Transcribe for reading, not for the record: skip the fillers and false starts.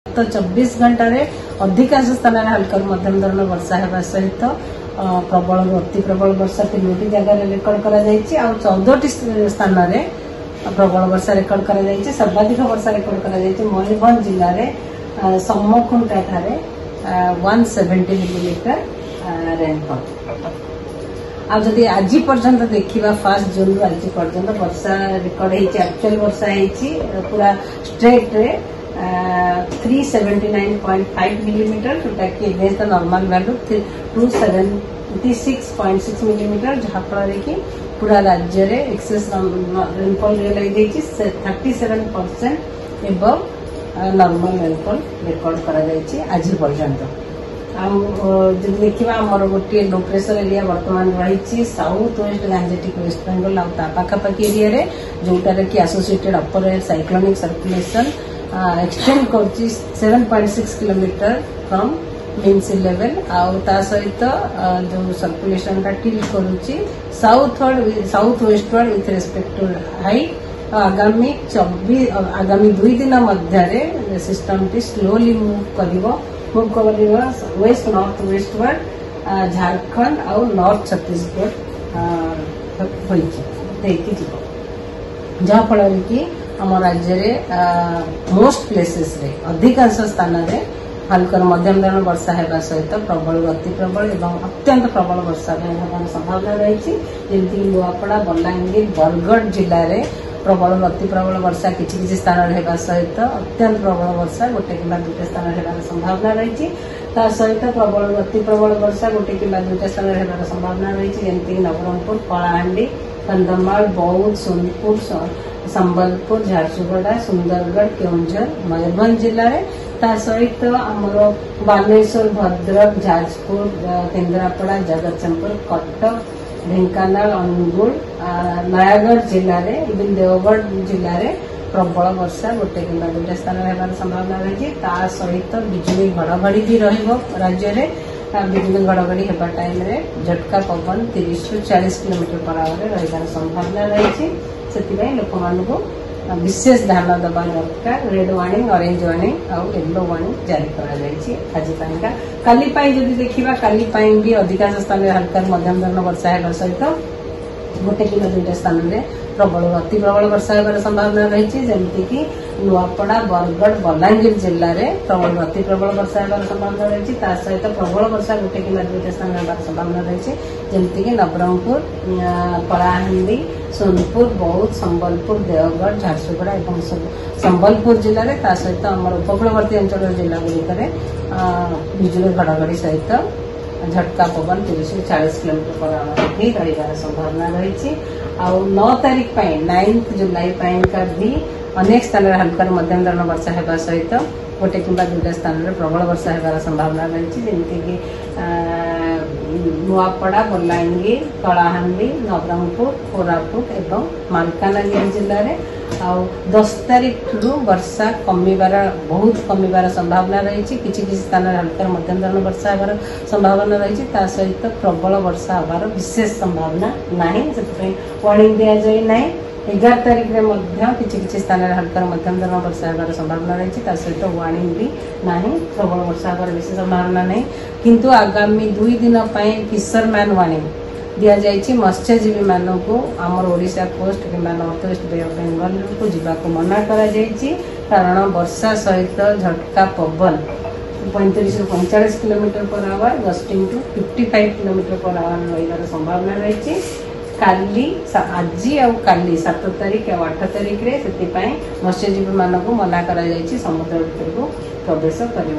तो 24 घंटे अधिकांश स्थान में हल्का मध्यम धरण वर्षा होगा सहित प्रबल अति प्रबल वर्षा 3टी जगह रेकर्ड कर 14टी स्थान में प्रबल वर्षा रेकर्ड कर सर्वाधिक वर्षा रेकर्ड कर मयूरभंज जिले में सम्मुखुंटा ठारे 170 मिलीमीटर रेनफॉल। आदि आज पर्यंत देखा 1 जून रु आज पर्यंत वर्षा रेकर्ड एक्चुअल वर्षा पूरा स्ट्रेट रे 379.5 मिलीमीटर जोटा कि against the normal value 276.6 millimetre जहाँफल कि पूरा राज्य रे excess rainfall realise 37% above normal rainfall record करा आज पर्यंत। जब देखा आमर गोटे लो प्रेशर एरिया बर्तमान रही south west Gangetic West Bengal आखापाखि एरिया जोटार कि associated upper air cyclonic circulation extend कर 7.6 kilometre from mean sea level आ सहित जो सर्कुलेशन टिल्ट करुच्ची south westward with respect to height आगामी 2 दिन मध्य सिस्टम टी स्लोली मूव कर वेस्ट नॉर्थ वेस्टवर्ड झारखंड और नॉर्थ छत्तीसगढ़ जहाँफल कि आम राज्य रे मोस्ट प्लेसेस रे अधिकांश स्थान रे हल्का मध्यम धरण वर्षा होगा सहित प्रबल अति प्रबल एवं अत्यंत प्रबल वर्षा होने संभावना रही जमी नुआपड़ा बलांगीर बरगढ़ जिले में प्रबल अति प्रबल वर्षा किसी स्थान होगा सहित अत्यंत प्रबल वर्षा गोटे कि 2टे स्थान होगा संभावना रही सहित प्रबल अति प्रबल वर्षा गोटे कि 2टे स्थान होगा संभावना रही जमीक नवरंगपुर कलाहांडी कंधमाल बौद्ध सोनपुर संबलपुर झारसुगुड़ा सुंदरगढ़ केउंझर मयूरभंज जिले में सहित आमर बालेश्वर भद्रक जाजपुर केन्द्रापड़ा जगतसिंहपुर कटक ढेंकानाल अनुगुल नयागढ़ जिले में इवन देवगढ़ जिले में प्रबल वर्षा गोटे कि 2टे स्थान होगार संभावना रही सहित बिजुली घड़घड़ी भी राज्य में बिजुली घड़घड़ी होगा टाइम रे झटका पवन 30 ରୁ 40 किलोमीटर पर आवर रही संभावना रही से लोक मानू विशेष ध्यान दबा दरकार। रेड वार्निंग ऑरेंज वार्निंग और येलो वार्निंग जारी करा काली जदि देखा काली भी अधिकांश स्थान में हल्का मध्यम धरण वर्षा होगा सहित गोटे कि 2टे स्थान में प्रबल अति प्रबल वर्षा होगार संभावना रही जमीक नुआपड़ा बरगढ़ बलांगीर जिले में प्रबल अति प्रबल वर्षा होगार संभावना रही सहित प्रबल वर्षा गोटे कि 2टे स्थान होगार संभावना रही जमीक नवरंगपुर कलाहांडी सोनपुर बौद्ध संबलपुर देवगढ़ झारसुगुड़ा और संबलपुर जिले में सहित आम उपकूलवर्ती अंचल जिला गुड़िक बिजुली घड़घड़ी सहित झटका पवन 30 ରୁ 40 किलोमीटर पर आवर भी रही संभावना रही 9 तारीख 9 जुलाई का भी अनेक स्थान में हल्का मध्यम धरण वर्षा होगा सहित गोटे कि 2टे स्थान में प्रबल वर्षा होगार संभावना रही जमीक नुआपड़ा बलांगीर कलाहांडी नवरंगपुर कोरापुट एवं मालकानगिरी जिले में 10 तारीख रु वर्षा कमिबार बहुत कमिबार संभावना रही किसी स्थान में हल्का मध्यम धरण वर्षा होगार संभावना रही सहित प्रबल वर्षा होगार विशेष संभावना नहीं से वार्निंग दि जाए ना 11 तारीख में किसी स्थान में हल्का मध्यम धरण वर्षा होगार संभावना रही सहित वार्निंग भी नहीं प्रबल वर्षा होगार विशेष संभावना नहीं किंतु आगामी 2 दिन फिशरमैन वार्निंग दि जाए मत्स्यजीवी मानक आमर ओडिशा कोस्ट कि north west bay of Bengal को जावाक मना कर कारण वर्षा सहित झटका पवन 35 ରୁ 45 kilometre per hour gusting to 55 kilometre per hour रही संभावना रही काली आज काली 7 तारीख और 8 तारीख से मत्स्यजीवी मानक मना कर समुद्र भीतर को प्रवेश करने।